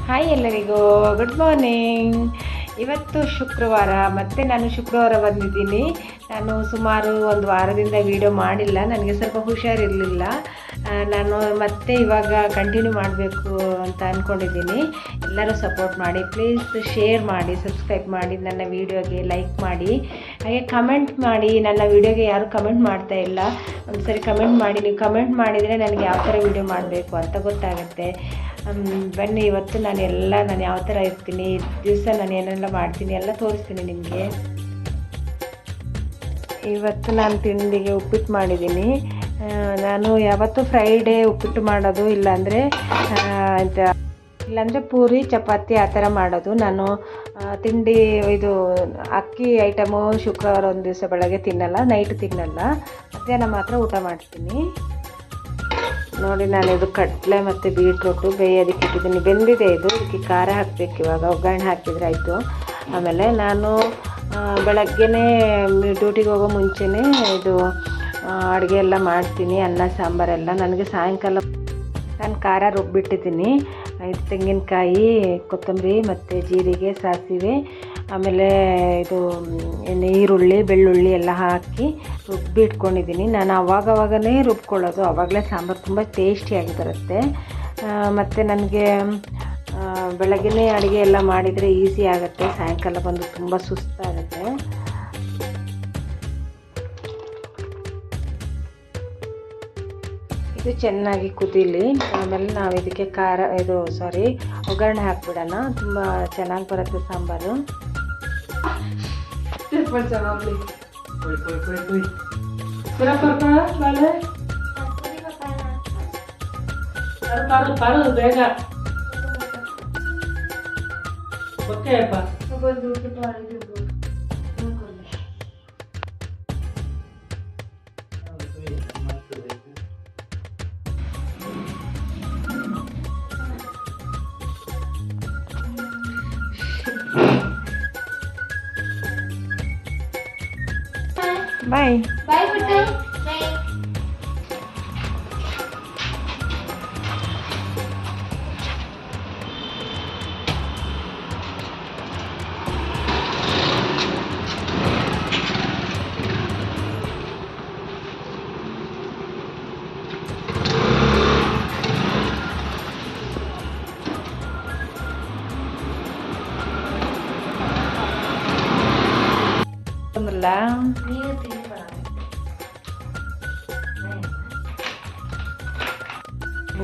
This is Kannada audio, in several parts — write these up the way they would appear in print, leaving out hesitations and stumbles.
ಹಾಯ್ ಎಲ್ಲರಿಗೂ ಗುಡ್ ಮಾರ್ನಿಂಗ್. ಇವತ್ತು ಶುಕ್ರವಾರ, ಮತ್ತು ನಾನು ಶುಕ್ರವಾರ ಬಂದಿದ್ದೀನಿ. ನಾನು ಸುಮಾರು ಒಂದು ವಾರದಿಂದ ವೀಡಿಯೋ ಮಾಡಿಲ್ಲ, ನನಗೆ ಸ್ವಲ್ಪ ಹುಷಾರಿರಲಿಲ್ಲ. ನಾನು ಮತ್ತೆ ಇವಾಗ ಕಂಟಿನ್ಯೂ ಮಾಡಬೇಕು ಅಂತ ಅಂದ್ಕೊಂಡಿದ್ದೀನಿ. ಎಲ್ಲರೂ ಸಪೋರ್ಟ್ ಮಾಡಿ, ಪ್ಲೀಸ್ ಶೇರ್ ಮಾಡಿ, ಸಬ್ಸ್ಕ್ರೈಬ್ ಮಾಡಿ, ನನ್ನ ವೀಡಿಯೋಗೆ ಲೈಕ್ ಮಾಡಿ, ಹಾಗೆ ಕಮೆಂಟ್ ಮಾಡಿ. ನನ್ನ ವೀಡಿಯೋಗೆ ಯಾರು ಕಮೆಂಟ್ ಮಾಡ್ತಾ ಇಲ್ಲ, ಒಂದು ಸರಿ ಕಮೆಂಟ್ ಮಾಡಿ. ನೀವು ಕಮೆಂಟ್ ಮಾಡಿದರೆ ನನಗೆ ಯಾವ ಥರ ವೀಡಿಯೋ ಮಾಡಬೇಕು ಅಂತ ಗೊತ್ತಾಗುತ್ತೆ. ಬನ್ನಿ, ಇವತ್ತು ನಾನು ಯಾವ ಥರ ಇರ್ತೀನಿ, ದಿವಸ ನಾನು ಏನೆಲ್ಲ ಮಾಡ್ತೀನಿ ಎಲ್ಲ ತೋರಿಸ್ತೀನಿ ನಿಮಗೆ. ಇವತ್ತು ನಾನು ತಿಂಡಿಗೆ ಉಪ್ಪಿಟ್ಟು ಮಾಡಿದ್ದೀನಿ. ನಾನು ಯಾವತ್ತೂ ಫ್ರೈಡೇ ಉಪ್ಪಿಟ್ಟು ಮಾಡೋದು, ಇಲ್ಲಾಂದರೆ ಪೂರಿ ಚಪಾತಿ ಆ ಥರ ಮಾಡೋದು. ನಾನು ತಿಂಡಿ ಇದು ಅಕ್ಕಿ ಐಟಮು ಶುಕ್ರವಾರ ಒಂದು ದಿವಸ ಬೆಳಗ್ಗೆ ತಿನ್ನಲ್ಲ, ನೈಟ್ ತಿನ್ನಲ್ಲ, ಮಧ್ಯಾಹ್ನ ಮಾತ್ರ ಊಟ ಮಾಡ್ತೀನಿ. ನೋಡಿ, ನಾನು ಇದು ಕಡಲೆ ಮತ್ತು ಬೀಟ್ರೂಟು ಬೇಯೋದಕ್ಕೆ ಇಟ್ಟಿದ್ದೀನಿ. ಬೆಂದಿದೆ ಇದು, ಇದಕ್ಕೆ ಖಾರ ಹಾಕಬೇಕು. ಇವಾಗ ಒಗ್ಗರಣೆ ಹಾಕಿದರೆ ಆಯಿತು. ಆಮೇಲೆ ನಾನು ಬೆಳಗ್ಗೆನೇ ಡ್ಯೂಟಿಗೆ ಹೋಗೋ ಮುಂಚೆನೇ ಇದು ಅಡುಗೆ ಎಲ್ಲ ಮಾಡ್ತೀನಿ, ಅನ್ನ ಸಾಂಬಾರೆಲ್ಲ. ನನಗೆ ಸಾಯಂಕಾಲ ನಾನು ಖಾರ ರುಬ್ಬಿಟ್ಟಿದ್ದೀನಿ. ಇದು ತೆಂಗಿನಕಾಯಿ, ಕೊತ್ತಂಬರಿ ಮತ್ತು ಜೀರಿಗೆ, ಸಾಸಿವೆ, ಆಮೇಲೆ ಇದು ಈರುಳ್ಳಿ, ಬೆಳ್ಳುಳ್ಳಿ ಎಲ್ಲ ಹಾಕಿ ರುಬ್ಬಿ ಇಟ್ಕೊಂಡಿದ್ದೀನಿ. ನಾನು ಆವಾಗನೇ ರುಬ್ಕೊಳ್ಳೋದು, ಆವಾಗಲೇ ಸಾಂಬಾರು ತುಂಬ ಟೇಸ್ಟಿಯಾಗಿ ಬರುತ್ತೆ. ಮತ್ತು ನನಗೆ ಬೆಳಗ್ಗೆನೇ ಅಡುಗೆ ಎಲ್ಲ ಮಾಡಿದರೆ ಈಸಿ ಆಗುತ್ತೆ, ಸಾಯಂಕಾಲ ಬಂದು ತುಂಬ ಸುಸ್ತಾಗುತ್ತೆ. ಇದು ಚೆನ್ನಾಗಿ ಕುದೀಲಿ. ಆಮೇಲೆ ನಾವು ಇದಕ್ಕೆ ಒಗ್ಗರಣೆ ಹಾಕ್ಬಿಡೋಣ. ತುಂಬ ಚೆನ್ನಾಗಿ ಬರುತ್ತೆ ಸಾಂಬಾರು. ಬೇಗ ಬಾಯ್ ಬಾಯ್ ಬಾಯ್.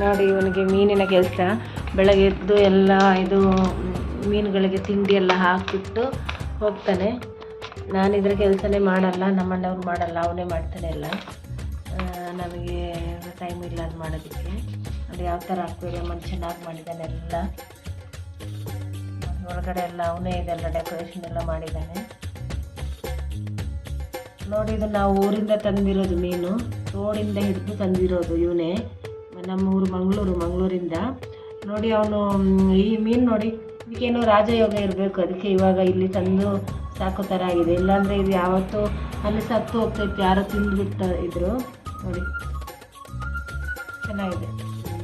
ನೋಡಿ, ಇವನಿಗೆ ಮೀನಿನ ಕೆಲಸ. ಬೆಳಗ್ಗೆ ಎದ್ದು ಎಲ್ಲ ಇದು ಮೀನುಗಳಿಗೆ ತಿಂಡಿ ಎಲ್ಲ ಹಾಕಿಬಿಟ್ಟು ಹೋಗ್ತಾನೆ. ನಾನಿದ್ರ ಕೆಲಸನೇ ಮಾಡಲ್ಲ, ನಮ್ಮಣ್ಣವ್ರು ಮಾಡಲ್ಲ, ಅವನೇ ಮಾಡ್ತಾನೆ ಎಲ್ಲ. ನನಗೆ ಟೈಮ್ ಇಲ್ಲ ಅದು ಮಾಡೋದಕ್ಕೆ. ನೋಡಿ ಯಾವ ಥರ ಹಾಕ್ಬೇಕು, ಚೆನ್ನಾಗಿ ಮಾಡಿದ್ದಾನೆ ಎಲ್ಲ. ಒಳಗಡೆ ಎಲ್ಲ ಅವನೇ ಇದೆಲ್ಲ ಡೆಕೋರೇಷನ್ ಎಲ್ಲ ಮಾಡಿದ್ದಾನೆ. ನೋಡಿ, ಇದು ನಾವು ಊರಿಂದ ತಂದಿರೋದು ಮೀನು, ರೋಡಿಂದ ಹಿಡಿದು ತಂದಿರೋದು ಇವನೇ. ನಮ್ಮ ಊರು ಮಂಗಳೂರಿಂದ. ನೋಡಿ, ಅವನು ಈ ಮೀನು ನೋಡಿ, ಇದಕ್ಕೇನೋ ರಾಜಯೋಗ ಇರಬೇಕು, ಅದಕ್ಕೆ ಇವಾಗ ಇಲ್ಲಿ ತಂದು ಸಾಕೋ ಥರ ಆಗಿದೆ. ಇಲ್ಲಾಂದರೆ ಇದು ಯಾವತ್ತೂ ಅಲ್ಲಿ ಸತ್ತು ಹೋಗ್ತೈತೆ, ಯಾರೋ ತಿಂದುಬಿಟ್ಟು ಇದ್ರು. ನೋಡಿ ಚೆನ್ನಾಗಿದೆ,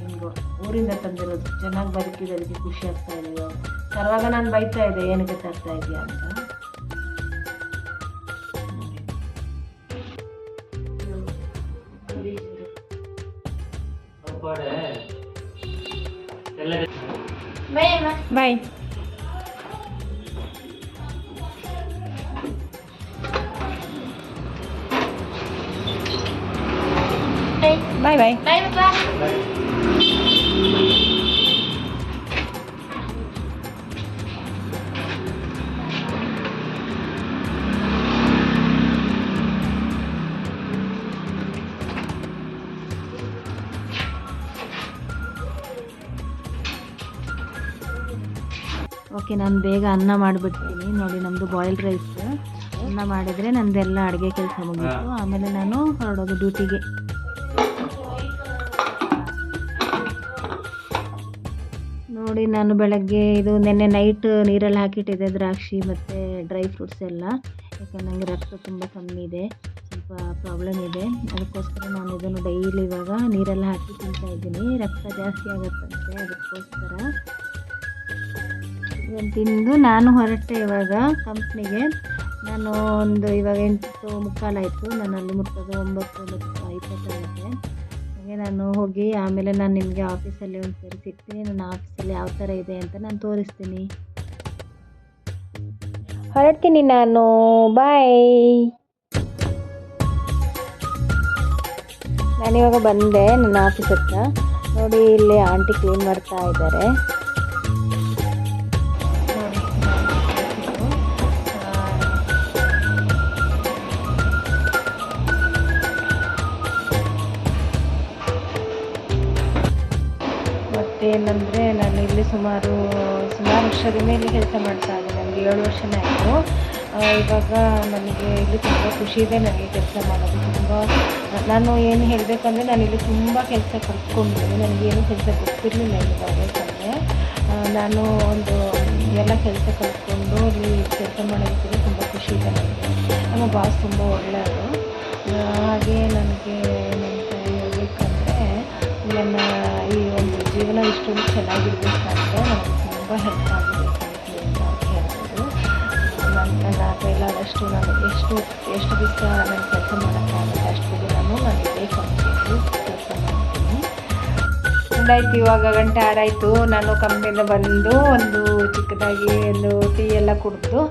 ನಿಮಗೂ ಊರಿಂದ ತಂದಿರೋದು. ಚೆನ್ನಾಗಿ ಬದುಕಿದೆ, ಅದಕ್ಕೆ ಖುಷಿ ಆಗ್ತಾ ಇದೆ. ಇವಾಗ ತರುವಾಗ ನಾನು ಬೈತಾ ಇದ್ದೆ, ಏನಕ್ಕೆ ತರ್ತಾ ಇದೆಯಾ ಅಂತ. ಬಾಯ್ ಬಾಯ್ ಬಾಯ್ ಬಾಯ್. ಓಕೆ, ನಾನು ಬೇಗ ಅನ್ನ ಮಾಡಿಬಿಡ್ತೀನಿ. ನೋಡಿ, ನಮ್ಮದು ಬಾಯ್ಲ್ಡ್ ರೈಸ್. ಅನ್ನ ಮಾಡಿದರೆ ನನ್ನದೆಲ್ಲ ಅಡುಗೆ ಕೆಲಸ ಮುಗೀತು. ಆಮೇಲೆ ನಾನು ಹೊರಡೋದು ಡ್ಯೂಟಿಗೆ. ನೋಡಿ, ನಾನು ಬೆಳಗ್ಗೆ ಇದು ನೆನ್ನೆ ನೈಟ್ ನೀರಲ್ಲಿ ಹಾಕಿಟ್ಟಿದ್ದೆ, ದ್ರಾಕ್ಷಿ ಮತ್ತು ಡ್ರೈ ಫ್ರೂಟ್ಸ್ ಎಲ್ಲ. ಯಾಕಂದರೆ ನನಗೆ ರಕ್ತ ತುಂಬ ಕಮ್ಮಿ ಇದೆ, ಸ್ವಲ್ಪ ಪ್ರಾಬ್ಲಮ್ ಇದೆ. ಅದಕ್ಕೋಸ್ಕರ ನಾನು ಇದನ್ನು ಡೈಲಿ ಇವಾಗ ನೀರಲ್ಲಿ ಹಾಕಿ ತಿಂತಾಯಿದ್ದೀನಿ. ರಕ್ತ ಜಾಸ್ತಿ ಆಗುತ್ತಂತೆ, ಅದಕ್ಕೋಸ್ಕರ ಇದನ್ನು ತಿಂದು ನಾನು ಹೊರಟೆ ಇವಾಗ ಕಂಪ್ನಿಗೆ. ನಾನು ಇವಾಗ 8:45 ಆಯಿತು. ನಾನು ಅಲ್ಲಿ ಮುಟ್ಟೋದು 9:20 ಹಾಗೆ ನಾನು ಹೋಗಿ ಆಮೇಲೆ ನಾನು ನಿಮಗೆ ಆಫೀಸಲ್ಲಿ ಒಂದು ಸರಿ ಸಿಗ್ತೀನಿ. ನನ್ನ ಆಫೀಸಲ್ಲಿ ಯಾವ ಥರ ಇದೆ ಅಂತ ನಾನು ತೋರಿಸ್ತೀನಿ. ಹೊರಡ್ತೀನಿ ನಾನು. ಬಾಯ್. ನಾನಿವಾಗ ಬಂದೆ ನನ್ನ ಆಫೀಸ್ ಹತ್ರ. ನೋಡಿ ಇಲ್ಲಿ ಆಂಟಿ ಕ್ಲೀನ್ ಮಾಡ್ತಾ ಇದ್ದಾರೆ. ಏನಂದರೆ ನಾನು ಇಲ್ಲಿ ಸುಮಾರು ವರ್ಷದಿಂದ ಇಲ್ಲಿ ಕೆಲಸ ಮಾಡ್ತಾ ಇದ್ದೀನಿ. ನನಗೆ 7 ವರ್ಷನೇ ಆಯಿತು. ಇವಾಗ ನನಗೆ ಇಲ್ಲಿ ತುಂಬ ಖುಷಿ ಇದೆ. ನನಗೆ ಕೆಲಸ ಮಾಡೋದು ನಾನು ಏನು ಹೇಳಬೇಕಂದ್ರೆ ನಾನು ಇಲ್ಲಿ ತುಂಬ ಕೆಲಸ ಕಲ್ತ್ಕೊಂಡಿದ್ದೀನಿ. ನನಗೇನು ಕೆಲಸ ಗೊತ್ತಿರಲಿಲ್ಲ ಇಲ್ಲಿ ಬರಬೇಕಂದ್ರೆ. ನಾನು ಎಲ್ಲ ಕೆಲಸ ಕಲ್ತ್ಕೊಂಡು ಇಲ್ಲಿ ಕೆಲಸ ಮಾಡೋದಕ್ಕೆ ತುಂಬ ಖುಷಿ ಇದೆ ನನಗೆ. ನಮ್ಮ ಬಾಸ್ ತುಂಬ ಒಳ್ಳೆಯವರು. ಹಾಗೆ ನನಗೆ ಏನಂತ ಹೇಳಬೇಕಂದ್ರೆ ನನ್ನ ಈ ಒಂದು ಜೀವನ ಇಷ್ಟೊಂದು ಚೆನ್ನಾಗಿರ್ಬೇಕಾದ್ರೆ ನನಗೆ ತುಂಬ ಹೆಲ್ಪ್ ಆಗಿದೆ ಅಂತ ಹೇಳ್ಬೋದು. ನನ್ನ ಕೈಲಾದಷ್ಟು ನಾನು ಎಷ್ಟು ದಿವಸ ನಾನು ಕೆಲಸ ಮಾಡೋಕ್ಕಾಗುತ್ತೆ ಅಷ್ಟು ದಿನವೂ ನಾನು ಇದೇ ಕಂಪ್ನಿಯಲ್ಲಿ ಕೆಲಸ ಮಾಡ್ತೀನಿ. ಒಂದಾಯ್ತು, ಇವಾಗ 6 ಆಯಿತು. ನಾನು ಕಂಪ್ನಿಯಿಂದ ಬಂದು ಒಂದು ಚಿಕ್ಕದಾಗಿ ಒಂದು ಟೀ ಎಲ್ಲ ಕುಡಿದು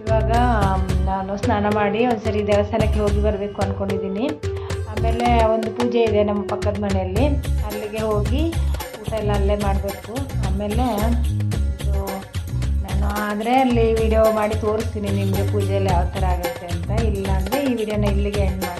ಇವಾಗ ನಾನು ಸ್ನಾನ ಮಾಡಿ ಒಂದ್ಸರಿ ದೇವಸ್ಥಾನಕ್ಕೆ ಹೋಗಿ ಬರಬೇಕು ಅಂದ್ಕೊಂಡಿದ್ದೀನಿ. ಆಮೇಲೆ ಒಂದು ಪೂಜೆ ಇದೆ ನಮ್ಮ ಪಕ್ಕದ ಮನೆಯಲ್ಲಿ, ಅಲ್ಲಿಗೆ ಹೋಗಿ ಊಟ ಎಲ್ಲ ಅಲ್ಲೇ ಮಾಡಬೇಕು. ಆಮೇಲೆ ನಾನು ಆದರೆ ಅಲ್ಲಿ ವಿಡಿಯೋ ಮಾಡಿ ತೋರಿಸ್ತೀನಿ ನಿಮಗೆ ಪೂಜೆಯಲ್ಲಿ ಯಾವ ಥರ ಆಗುತ್ತೆ ಅಂತ. ಇಲ್ಲಾಂದರೆ ಈ ವಿಡಿಯೋನ ಇಲ್ಲಿಗೆ ಎಂಡ್ ಮಾಡಿ